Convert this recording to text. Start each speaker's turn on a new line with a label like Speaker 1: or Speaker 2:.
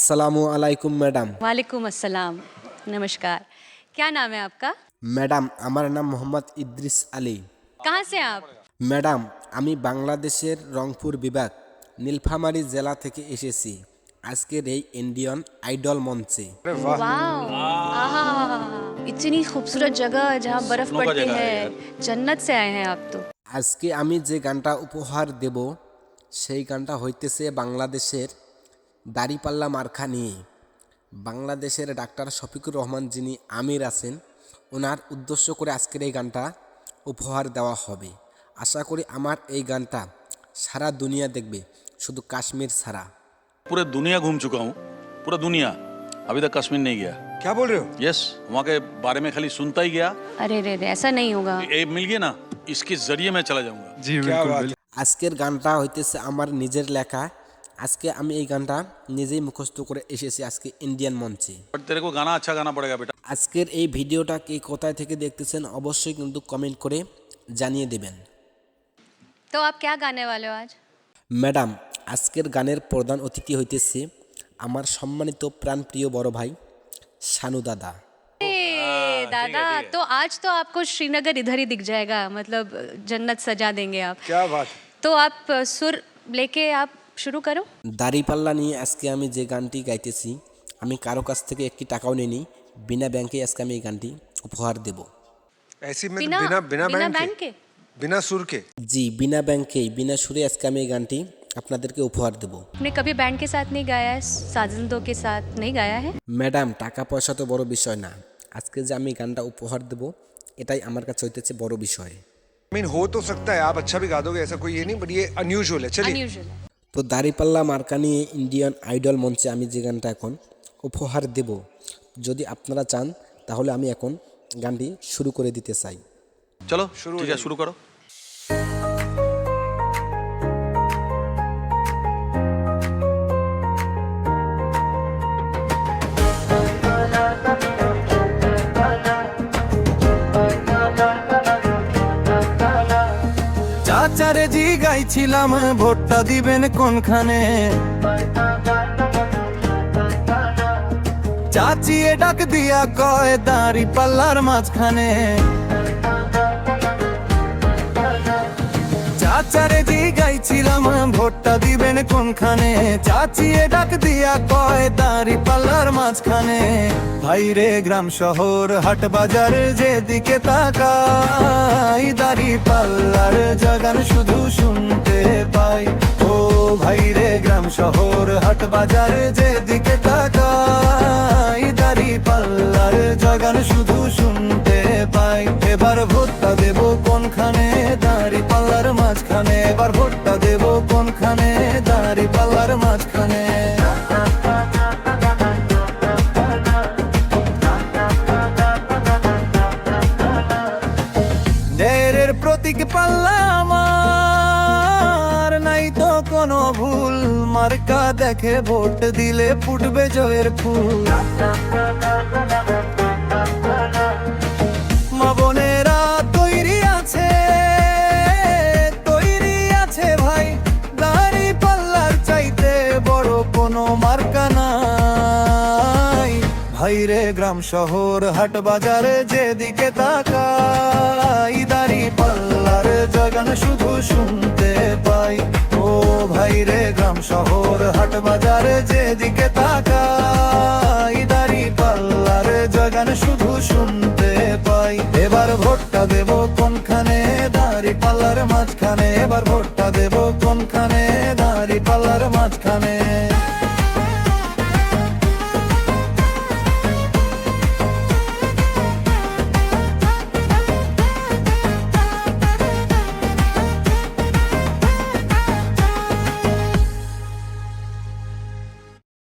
Speaker 1: अस्सलामु अलैकुम मैडम।
Speaker 2: वालेकुम अस्सलाम। नमस्कार। क्या नाम है आपका?
Speaker 1: मैडम আমার নাম মোহাম্মদ ইদ্রিস আলী।
Speaker 2: कहाँ से हैं आप?
Speaker 1: ম্যাডাম আমি বাংলাদেশের রংপুর বিভাগ নীলফামারী জেলা থেকে এসেছি আজকের এই ইন্ডিয়ান আইডল মঞ্চে।
Speaker 2: वाह, आहा, इतनी खूबसूरत जगह जहाँ बर्फ पड़ती है। जन्नत से आए हैं आप तो।
Speaker 1: আজকে আমি যে গানটা উপহার দেব সেই গানটা হইতেছে বাংলাদেশের দাড়িপাল্লা মার্কা নিয়ে। বাংলাদেশের ডাক্তার শফিকুর রহমান যিনি আমির আছেন ওনার উদ্দেশ্য করে আজকের এই গানটা উপহার দেওয়া হবে। আশা করি আমার এই গানটা সারা দুনিয়া দেখবে, শুধু কাশ্মীর ছাড়া।
Speaker 3: पूरे दुनिया घूम चुका हूँ, पूरा दुनिया, अभी तक कश्मीर नहीं गया।
Speaker 4: क्या बोल रहे हो?
Speaker 3: यस, वहाँ के बारे में खाली सुनता ही गया।
Speaker 2: अरे रे रे, ऐसा नहीं होगा।
Speaker 3: ये मिल गया ना, इसके जरिए मैं चला जाऊंगा।
Speaker 4: जी बिल्कुल।
Speaker 1: আজকের গানটা হইতেছে আমার নিজের লেখা। আজকে আমি এই গানটা নিজেই মুখস্থ করে এসেছি আজকে ইন্ডিয়ান মঞ্চে।
Speaker 3: बट तेरे को गाना अच्छा गाना पड़ेगा बेटा।
Speaker 1: আজকের এই ভিডিওটা কে কোথায় থেকে দেখতেছেন অবশ্যই কিন্তু কমেন্ট করে জানিয়ে দেবেন।
Speaker 2: तो आप क्या गाने वाले हो आज?
Speaker 1: ম্যাডাম আজকের গানের প্রধান অতিথি হইতেছে আমার সম্মানিত প্রাণপ্রিয় বড় ভাই শানু দাদা।
Speaker 2: दादा, तो आज तो आपको श्रीनगर इधर ही दिख जाएगा, मतलब जन्नत सजा देंगे आप।
Speaker 4: क्या बात।
Speaker 2: तो आप सुर लेके आप शुरू करो।
Speaker 1: দাড়িপাল্লা নিয়ে আজকে আমি যে গানটি গাইতেছি আমি কারো কাছ থেকে একটি টাকাও নিইনি, বিনা ব্যাংকে আজকে আমি এই গানটি উপহার দেব।
Speaker 4: ऐसी में
Speaker 2: बिना
Speaker 4: बिना बिना
Speaker 2: बिना
Speaker 4: बैंड
Speaker 2: बैंड
Speaker 4: के
Speaker 2: के?
Speaker 4: बिना सुर के।
Speaker 1: জি বিনা ব্যাংকেই বিনা সুরে আজকে আমি এই গানটি আপনাদেরকে উপহার দেব।
Speaker 2: आपने कभी बैंड के साथ नहीं गाया है, साजिंदों के साथ नहीं गाया है?
Speaker 1: ম্যাডাম টাকা পয়সা তো বড় বিষয় না, আজকে যে আমি গানটা উপহার দেব এটাই আমার কাছে হইতেছে বড় বিষয়।
Speaker 4: I mean हो तो सकता है आप अच्छा भी गा दोगे, ऐसा कोई ये नहीं, बट ये अनयूजुअल है। चलिए
Speaker 2: अनयूजुअल है।
Speaker 1: তো দাড়িপাল্লা মার্কা নিয়ে ইন্ডিয়ান আইডল মঞ্চে আমি যে গানটা এখন উপহার দেব, যদি আপনারা চান তাহলে আমি এখন গানটি শুরু করে দিতে চাই।
Speaker 3: चलो
Speaker 4: शुरू हो
Speaker 3: ठीक है,
Speaker 4: जाइए।
Speaker 3: शुरू करो।
Speaker 5: চাচারে জি গাইছিলাম ভোটটা দিবেন কোনখানে, চাচিয়ে ডাক দিয়া কয় দাড়ি পাল্লার মাঝখানে। চাচারে জি গাইছিলাম ভোটটা দিবেন কোনখানে, চাচিয়ে ডাক দিয়া কয় দাড়ি পাল্লার মাঝখানে। ভাইরে গ্রাম শহর হাট বাজার যেদিকে তাকাই দাড়ি পাল্লার জগান শুধু শুনতে পাই। ও ভাইরে গ্রাম শহর হাট বাজার যেদিকে তাকাই দাড়ি পাল্লার জগান শুধু শুনতে পাই। এবার ভোটটা দেব কোনখানে, দাড়ি পাল্লার মাঝখানে। এবার ভোটটা দেব কোনখানে, দাড়ি পাল্লার মাঝখানে। ঢেরের প্রতীক পাল্লা আমার, নাই তো কোনো ভুল। মার্কা দেখে ভোট দিলে ফুটবে জয়ের ফুল। মা বোনেরা তৈরি আছে, তৈরি আছে ভাই, দাড়ি পাল্লার চাইতে বড় কোনো মার্কা নাই। ভাইরে গ্রাম শহর হাট বাজারে যেদিকে তাকাই দাড়ি পাল্লার জগান শুধু শুনতে পাই। ও ভাইরে গ্রাম শহর হাট বাজারে যেদিকে তাকাই দাড়ি পাল্লার জগান শুধু শুনতে পাই। এবার ভোটটা দেব কোনখানে, দাড়ি পাল্লার মাঝখানে। এবার ভোটটা দেব কোনখানে, দাড়ি পাল্লার মাঝখানে।